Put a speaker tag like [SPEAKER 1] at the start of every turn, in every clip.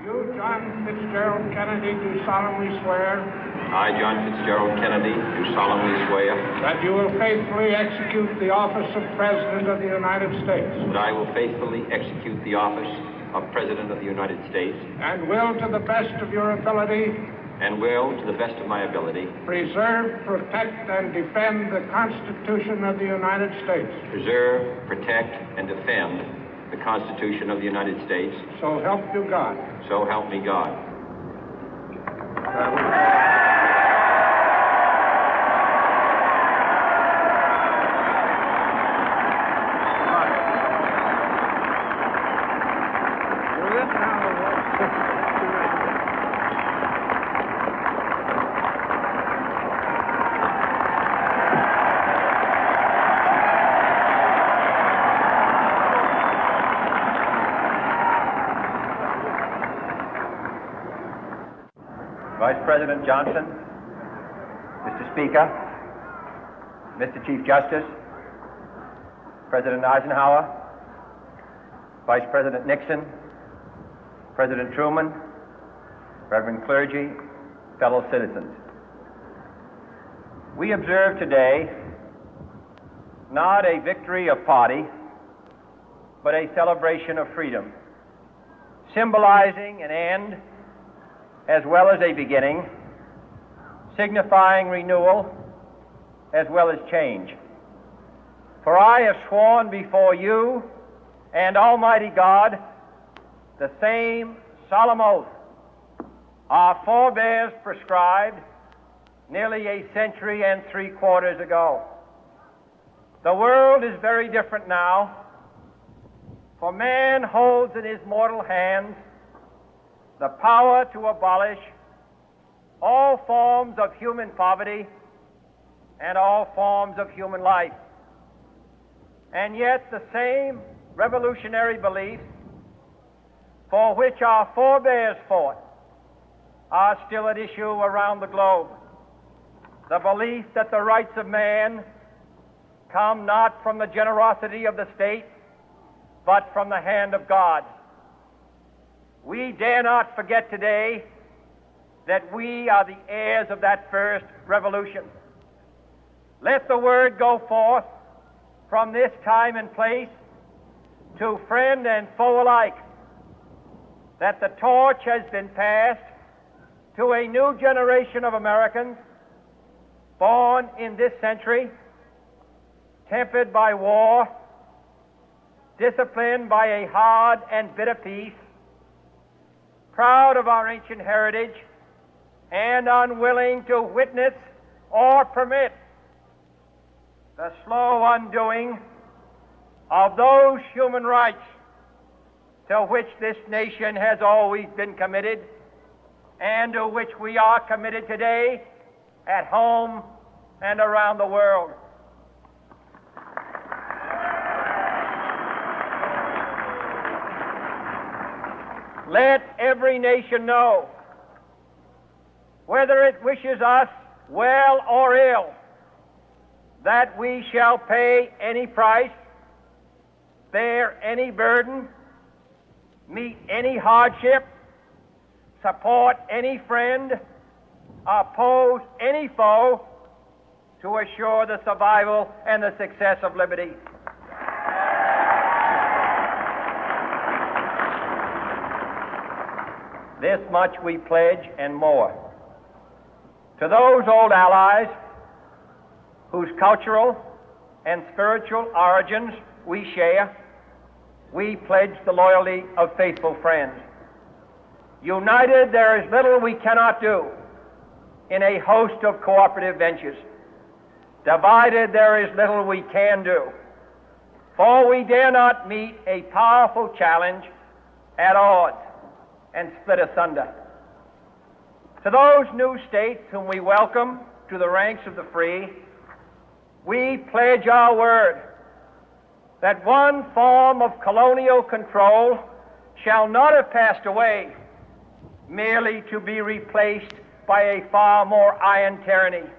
[SPEAKER 1] You, John Fitzgerald Kennedy, do solemnly swear
[SPEAKER 2] I, John Fitzgerald Kennedy, do solemnly swear
[SPEAKER 1] that you will faithfully execute the office of President of the United States
[SPEAKER 2] that I will faithfully execute the office of President of the United States
[SPEAKER 1] and will, to the best of your ability,
[SPEAKER 2] and will, to the best of my ability,
[SPEAKER 1] preserve, protect, and defend the Constitution of the United States.
[SPEAKER 2] preserve, protect, and defend the Constitution of the United States.
[SPEAKER 1] So help you God.
[SPEAKER 2] So help me God.
[SPEAKER 3] Vice President Johnson, Mr. Speaker, Mr. Chief Justice, President Eisenhower, Vice President Nixon, President Truman, Reverend clergy, fellow citizens. We observe today not a victory of party, but a celebration of freedom, symbolizing an end as well as a beginning, signifying renewal as well as change. For I have sworn before you and Almighty God the same solemn oath our forebears prescribed nearly a century and 3/4 ago. The world is very different now, for man holds in his mortal hands the power to abolish all forms of human poverty and all forms of human life. And yet the same revolutionary beliefs for which our forebears fought are still at issue around the globe. The belief that the rights of man come not from the generosity of the state, but from the hand of God. We dare not forget today that we are the heirs of that first revolution. Let the word go forth from this time and place to friend and foe alike that the torch has been passed to a new generation of Americans born in this century, tempered by war, disciplined by a hard and bitter peace, proud of our ancient heritage, and unwilling to witness or permit the slow undoing of those human rights to which this nation has always been committed and to which we are committed today at home and around the world. Let every nation know, whether it wishes us well or ill, that we shall pay any price, bear any burden, meet any hardship, support any friend, oppose any foe to assure the survival and the success of liberty. This much we pledge and more. To those old allies whose cultural and spiritual origins we share, we pledge the loyalty of faithful friends. United, there is little we cannot do in a host of cooperative ventures. Divided, there is little we can do, for we dare not meet a powerful challenge at odds and split asunder. To those new states whom we welcome to the ranks of the free, we pledge our word that one form of colonial control shall not have passed away, merely to be replaced by a far more iron tyranny.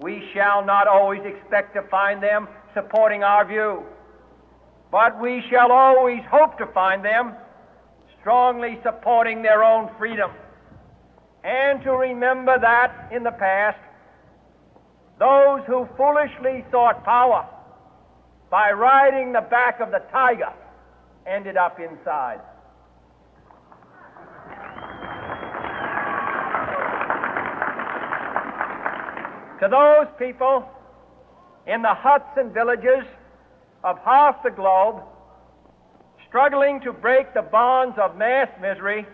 [SPEAKER 3] We shall not always expect to find them supporting our view, but we shall always hope to find them strongly supporting their own freedom, and to remember that in the past, those who foolishly sought power by riding the back of the tiger ended up inside. To those people in the huts and villages of half the globe struggling to break the bonds of mass misery,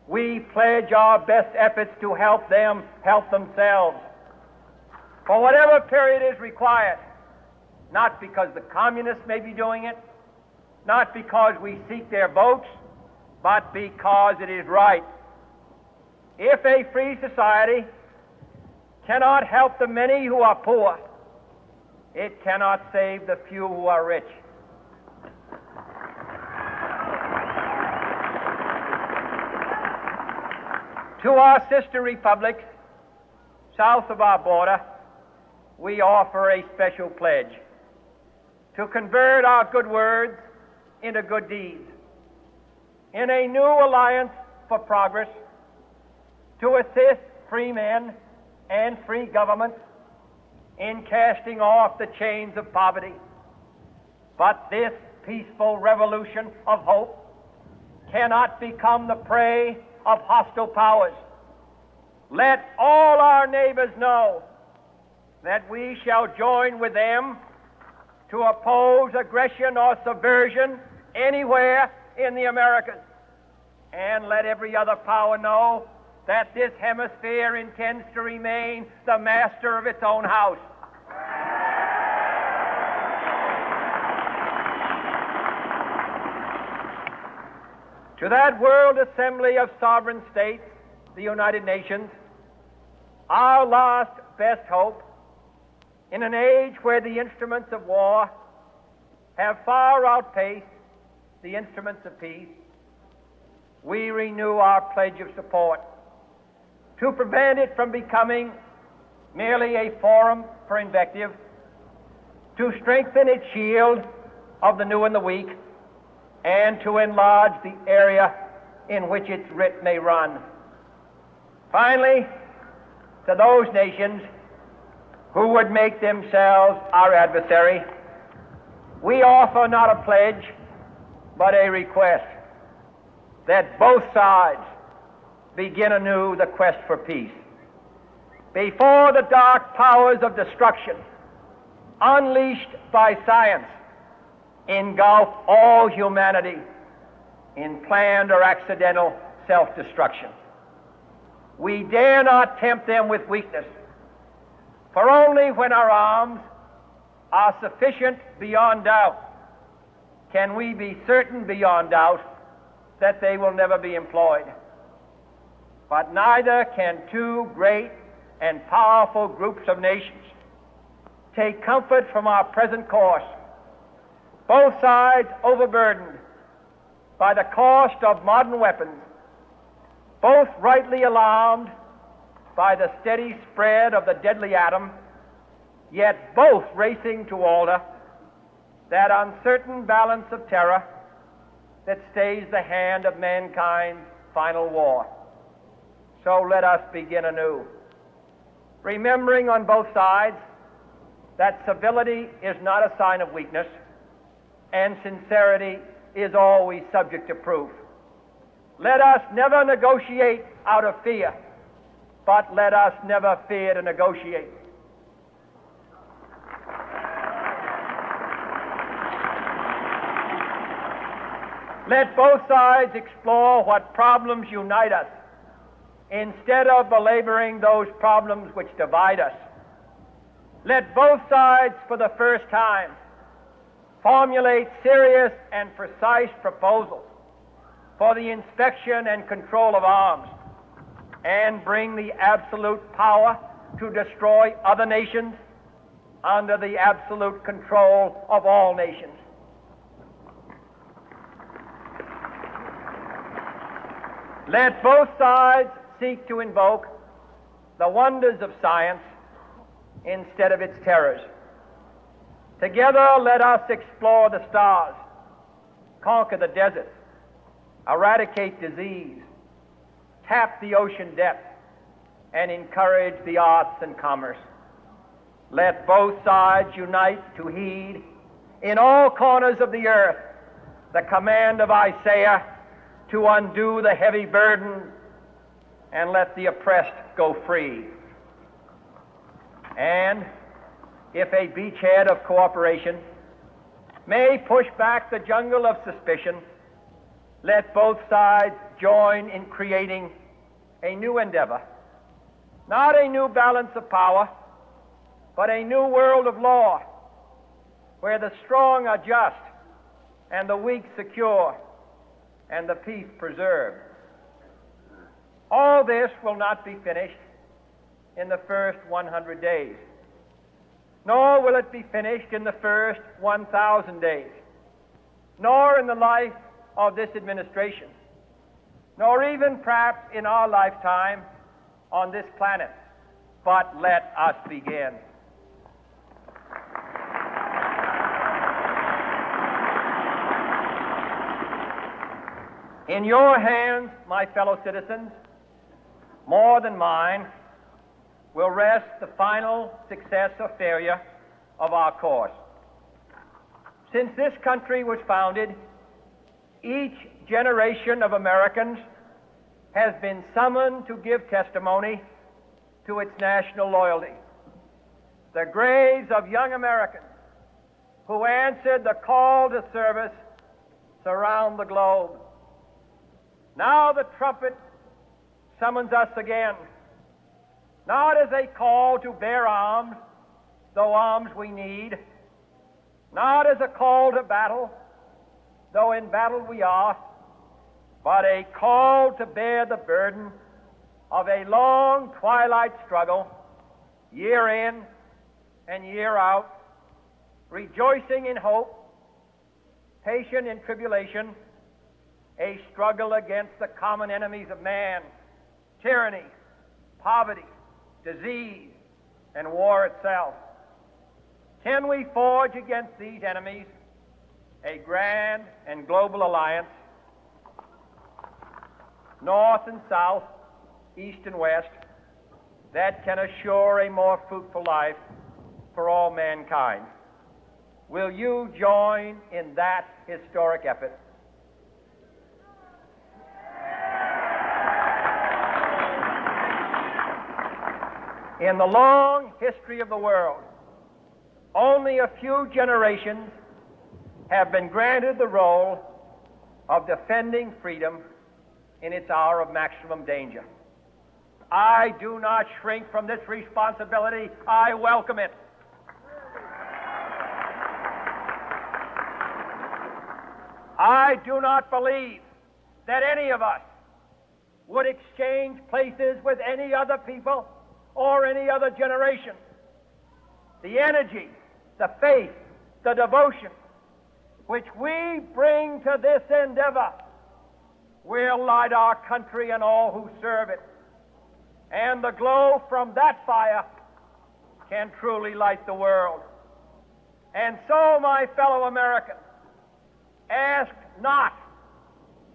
[SPEAKER 3] we pledge our best efforts to help them help themselves for whatever period is required, not because the communists may be doing it, not because we seek their votes, but because it is right. If a free society cannot help the many who are poor, it cannot save the few who are rich. To our sister republics south of our border, we offer a special pledge to convert our good words into good deeds, in a new alliance for progress, to assist free men and free governments in casting off the chains of poverty. But this peaceful revolution of hope cannot become the prey of hostile powers. Let all our neighbors know that we shall join with them to oppose aggression or subversion anywhere in the Americas. And let every other power know that this hemisphere intends to remain the master of its own house. To that World Assembly of Sovereign States, the United Nations, our last best hope, in an age where the instruments of war have far outpaced the instruments of peace, we renew our pledge of support to prevent it from becoming merely a forum for invective, to strengthen its shield of the new and the weak, and to enlarge the area in which its writ may run. Finally, to those nations who would make themselves our adversary, we offer not a pledge, but a request that both sides begin anew the quest for peace. Before the dark powers of destruction, unleashed by science, engulf all humanity in planned or accidental self-destruction, we dare not tempt them with weakness, for only when our arms are sufficient beyond doubt can we be certain beyond doubt that they will never be employed. But neither can two great and powerful groups of nations take comfort from our present course, both sides overburdened by the cost of modern weapons, both rightly alarmed by the steady spread of the deadly atom, yet both racing to alter that uncertain balance of terror that stays the hand of mankind's final war. So let us begin anew, remembering on both sides that civility is not a sign of weakness, and sincerity is always subject to proof. Let us never negotiate out of fear, but let us never fear to negotiate. Let both sides explore what problems unite us, instead of belaboring those problems which divide us. Let both sides, for the first time, formulate serious and precise proposals for the inspection and control of arms, and bring the absolute power to destroy other nations under the absolute control of all nations. Let both sides seek to invoke the wonders of science instead of its terrors. Together, let us explore the stars, conquer the deserts, eradicate disease, tap the ocean depth, and encourage the arts and commerce. Let both sides unite to heed in all corners of the earth the command of Isaiah to undo the heavy burden and let the oppressed go free. And if a beachhead of cooperation may push back the jungle of suspicion, let both sides join in creating a new endeavor, not a new balance of power, but a new world of law, where the strong are just and the weak secure and the peace preserved. All this will not be finished in the first 100 days, nor will it be finished in the first 1,000 days, nor in the life of this administration, nor even perhaps in our lifetime on this planet. But let us begin. In your hands, my fellow citizens, more than mine, will rest the final success or failure of our course. Since this country was founded, each generation of Americans has been summoned to give testimony to its national loyalty. The graves of young Americans who answered the call to service surround the globe. Now the trumpet summons us again, not as a call to bear arms, though arms we need, not as a call to battle, though in battle we are, but a call to bear the burden of a long twilight struggle, year in and year out, rejoicing in hope, patient in tribulation, a struggle against the common enemies of man, tyranny, poverty, disease, and war itself. Can we forge against these enemies a grand and global alliance, north and south, east and west, that can assure a more fruitful life for all mankind? Will you join in that historic effort? In the long history of the world, only a few generations have been granted the role of defending freedom in its hour of maximum danger. I do not shrink from this responsibility. I welcome it. I do not believe that any of us would exchange places with any other people or any other generation. The energy, the faith, the devotion which we bring to this endeavor will light our country and all who serve it. And the glow from that fire can truly light the world. And so, my fellow Americans, ask not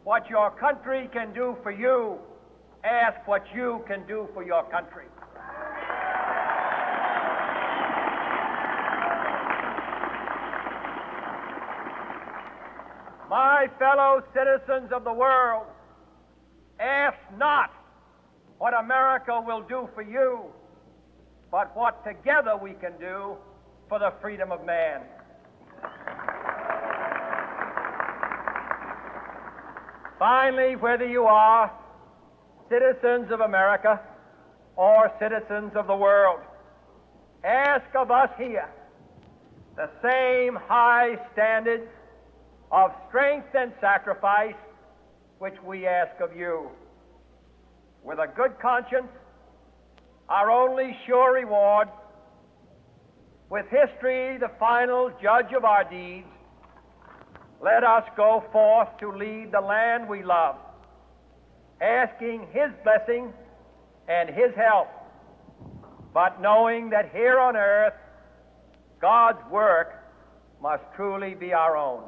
[SPEAKER 3] what your country can do for you. Ask what you can do for your country. My fellow citizens of the world, ask not what America will do for you, but what together we can do for the freedom of man. Finally, whether you are citizens of America or citizens of the world, ask of us here the same high standards of strength and sacrifice which we ask of you. With a good conscience, our only sure reward, with history the final judge of our deeds, let us go forth to lead the land we love, asking His blessing and His help, but knowing that here on earth God's work must truly be our own.